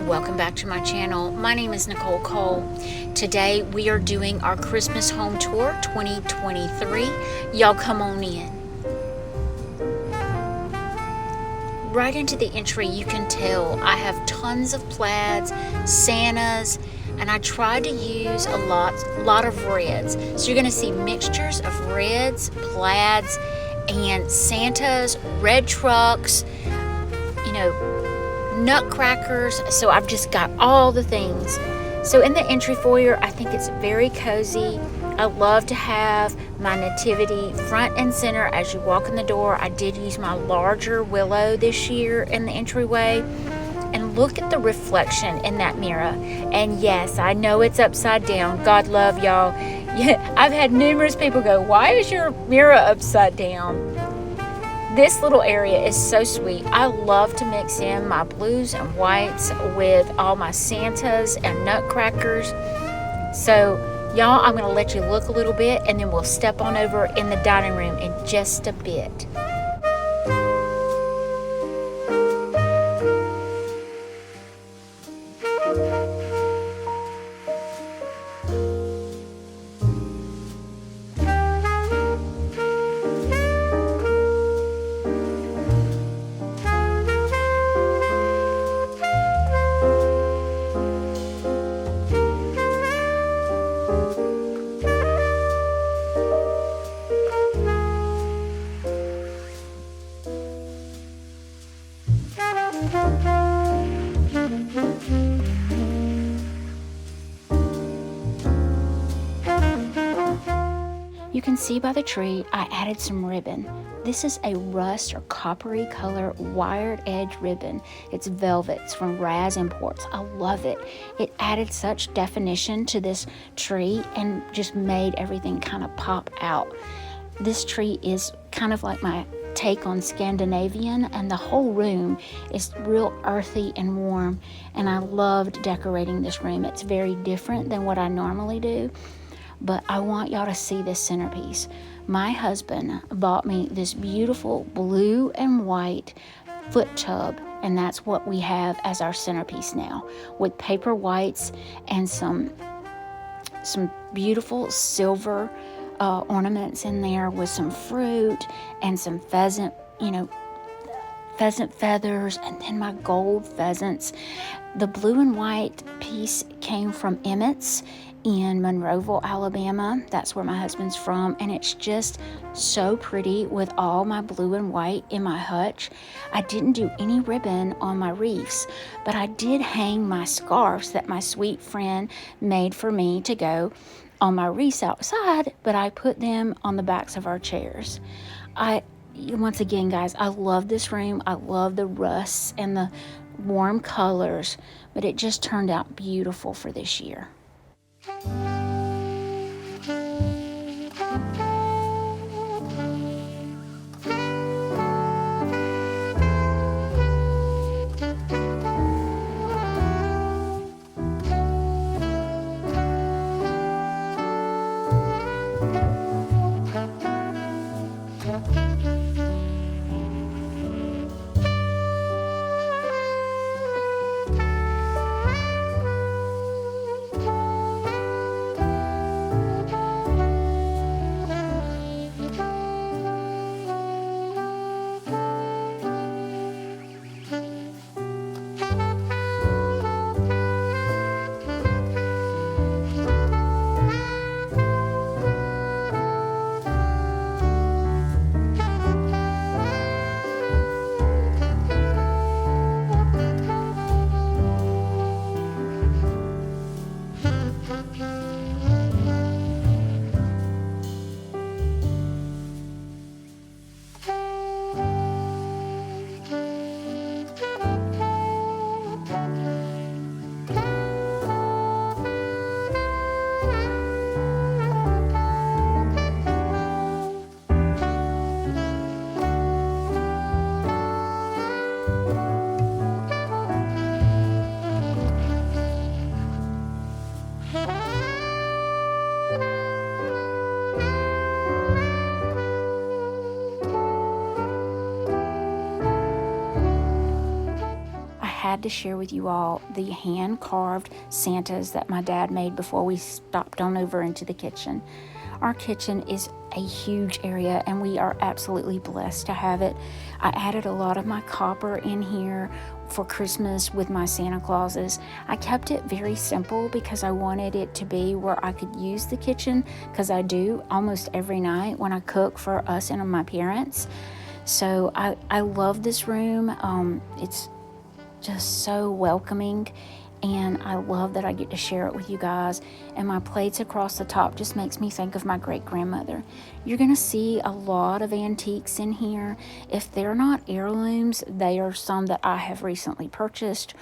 welcome back to my channel. My name is Nicole Cole. Today we are doing our Christmas home tour 2023. Y'all come on in. Right into the entry you can tell I have tons of plaids, Santas, and I tried to use a lot of reds. So you're going to see mixtures of reds, plaids, and Santas, red trucks, nutcrackers. So I've just got all the things. So in the entry foyer, I think it's very cozy. I love to have my nativity front and center as you walk in the door. I did use my larger willow this year in the entryway. And look at the reflection in that mirror. And yes, I know it's upside down. God love y'all. Yeah, I've had numerous people go, why is your mirror upside down? This little area is so sweet. I love to mix in my blues and whites with all my Santas and nutcrackers. So y'all, I'm gonna let you look a little bit and then we'll step on over in the dining room in just a bit. You can see by the tree, I added some ribbon. This is a rust or coppery color wired edge ribbon. It's velvet. It's from Raz Imports. I love it. It added such definition to this tree and just made everything kind of pop out. This tree is kind of like my take on Scandinavian, and the whole room is real earthy and warm, and I loved decorating this room. It's very different than what I normally do. But I want y'all to see this centerpiece. My husband bought me this beautiful blue and white foot tub, and that's what we have as our centerpiece now, with paper whites and some beautiful silver ornaments in there with some fruit and some pheasant feathers, and then my gold pheasants. The blue and white piece came from Emmett's in Monroeville, Alabama. That's where my husband's from, and it's just so pretty with all my blue and white in my hutch. I didn't do any ribbon on my wreaths, but I did hang my scarves that my sweet friend made for me to go on my wreaths outside, but I put them on the backs of our chairs. Once again, guys, I love this room. I love the rusts and the warm colors, but it just turned out beautiful for this year. had to share with you all the hand-carved Santas that my dad made before we stopped on over into the kitchen. Our kitchen is a huge area and we are absolutely blessed to have it. I added a lot of my copper in here for Christmas with my Santa Clauses. I kept it very simple because I wanted it to be where I could use the kitchen, because I do almost every night when I cook for us and my parents. So I love this room. It's just so welcoming, and I love that I get to share it with you guys. And my plates across the top just makes me think of my great-grandmother. You're gonna see a lot of antiques in here. If they're not heirlooms, they are some that I have recently purchased.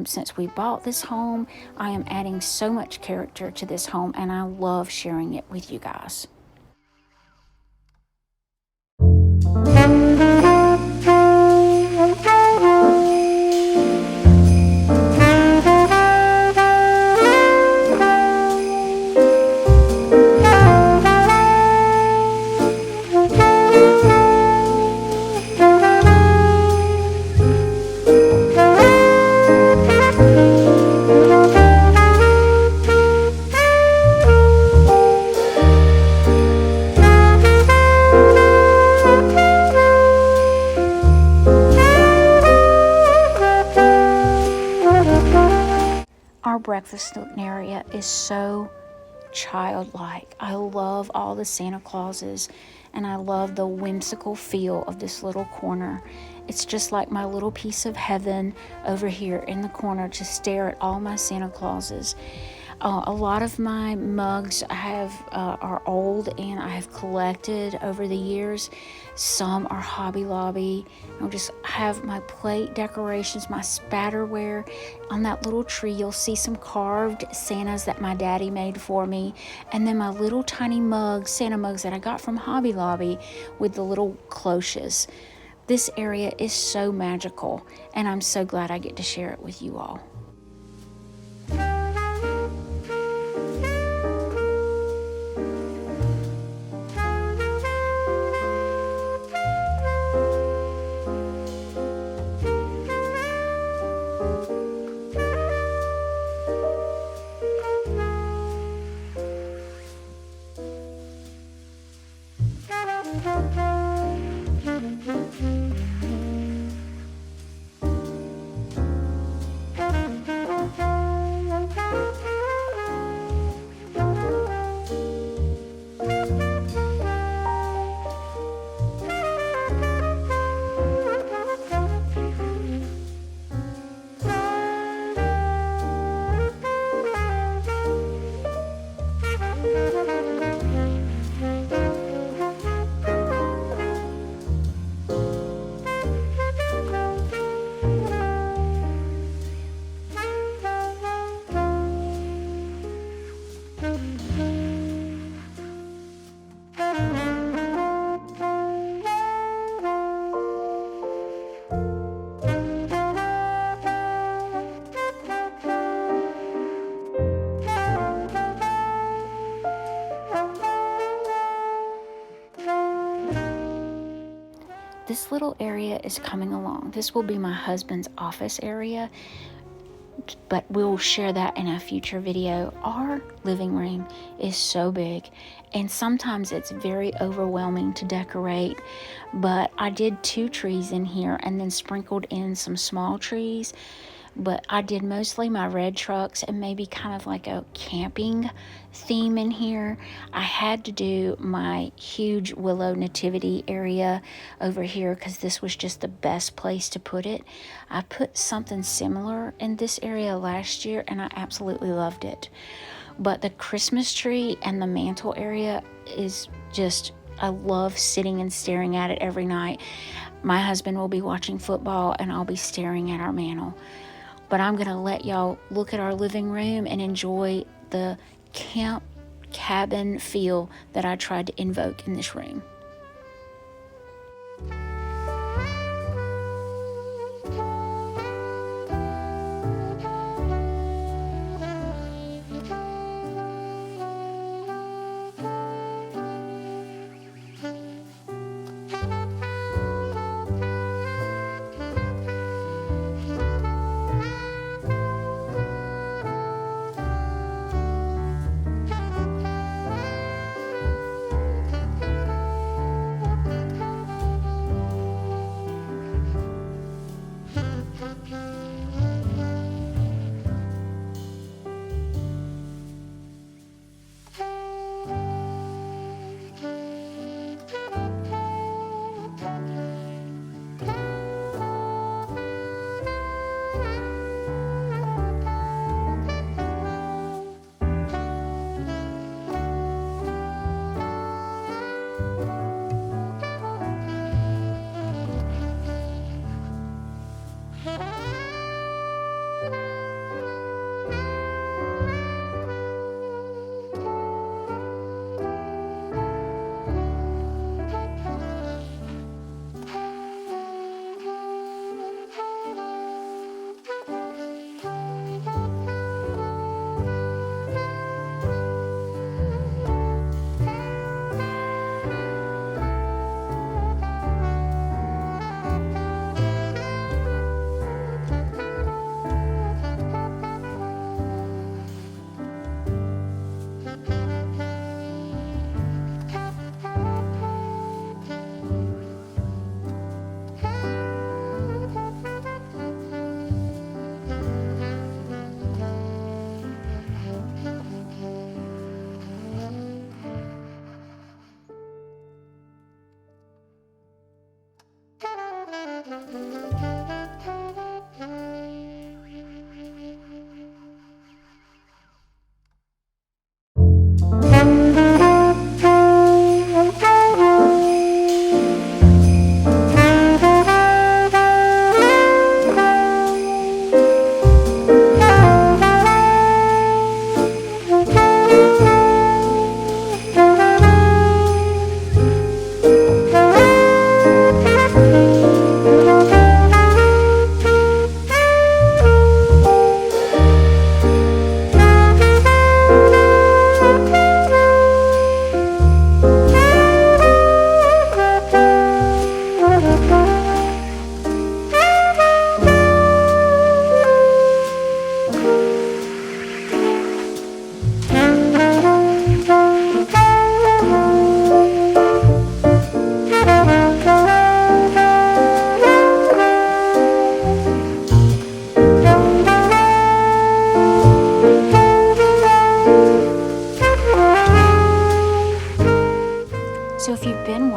Since we bought this home, I am adding so much character to this home, and I love sharing it with you guys. Our breakfast area is so childlike. I love all the Santa Clauses, and I love the whimsical feel of this little corner. It's just like my little piece of heaven over here in the corner to stare at all my Santa Clauses. A lot of my mugs are old and I have collected over the years. Some are Hobby Lobby. I'll just have my plate decorations, my spatterware. On that little tree, you'll see some carved Santas that my daddy made for me. And then my little tiny mugs, Santa mugs that I got from Hobby Lobby with the little cloches. This area is so magical, and I'm so glad I get to share it with you all. This little area is coming along. This will be my husband's office area, but we'll share that in a future video. Our living room is so big, and sometimes it's very overwhelming to decorate, but I did 2 trees in here and then sprinkled in some small trees. But I did mostly my red trucks and maybe kind of like a camping theme in here. I had to do my huge willow nativity area over here because this was just the best place to put it. I put something similar in this area last year and I absolutely loved it. But the Christmas tree and the mantle area is just, I love sitting and staring at it every night. My husband will be watching football and I'll be staring at our mantle. But I'm going to let y'all look at our living room and enjoy the camp cabin feel that I tried to invoke in this room.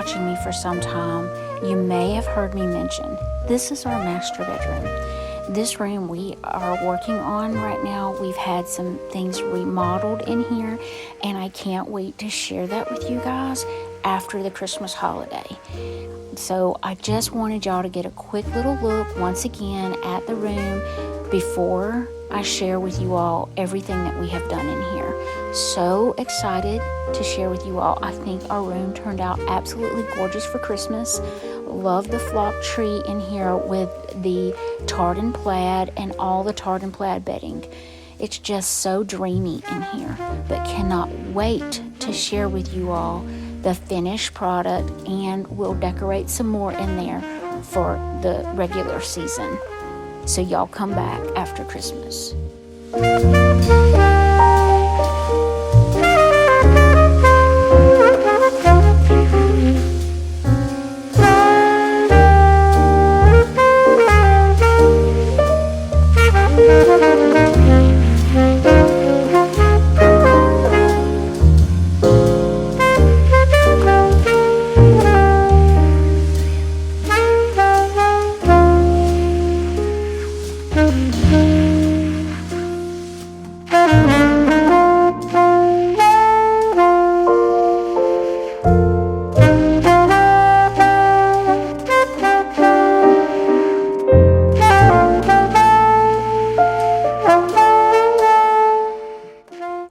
watching me for some time, you may have heard me mention this is our master bedroom. This room we are working on right now. We've had some things remodeled in here, and I can't wait to share that with you guys after the Christmas holiday. So I just wanted y'all to get a quick little look once again at the room before I share with you all everything that we have done in here. So excited to share with you all. I think our room turned out absolutely gorgeous for Christmas. Love the flock tree in here with the tartan plaid and all the tartan plaid bedding. It's just so dreamy in here, but cannot wait to share with you all the finished product, and we'll decorate some more in there for the regular season. So y'all come back after Christmas.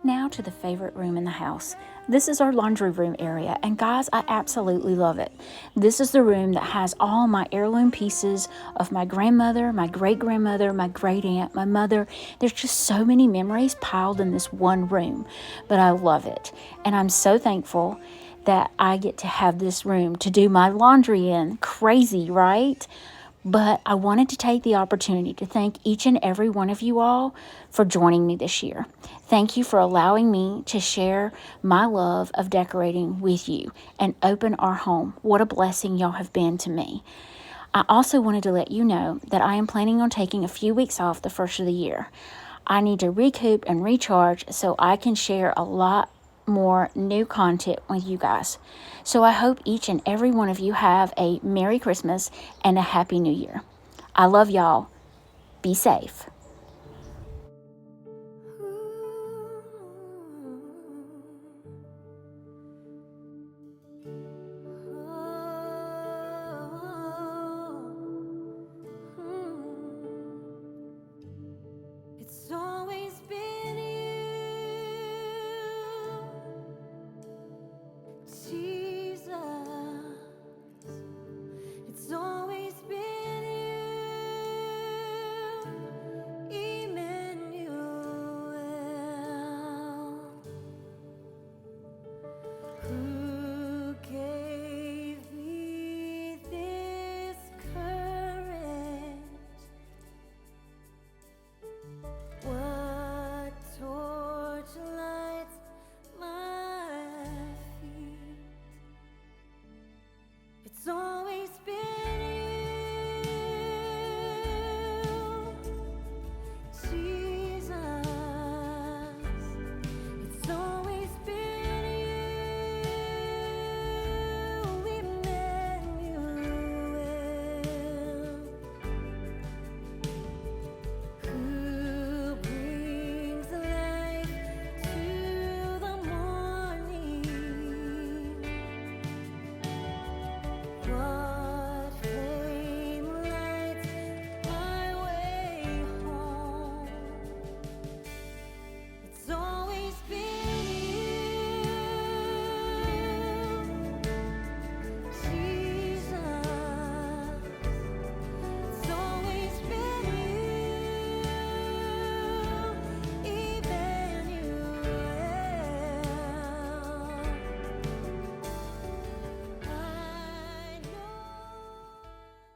Now to the favorite room in the house. This is our laundry room area, and guys, I absolutely love it. This is the room that has all my heirloom pieces of my grandmother, my great-grandmother, my great-aunt, my mother. There's just so many memories piled in this one room, but I love it. And I'm so thankful that I get to have this room to do my laundry in. Crazy, right? But I wanted to take the opportunity to thank each and every one of you all for joining me this year. Thank you for allowing me to share my love of decorating with you and open our home. What a blessing y'all have been to me. I also wanted to let you know that I am planning on taking a few weeks off the first of the year. I need to recoup and recharge so I can share a lot more new content with you guys. So I hope each and every one of you have a Merry Christmas and a Happy New Year. I love y'all. Be safe.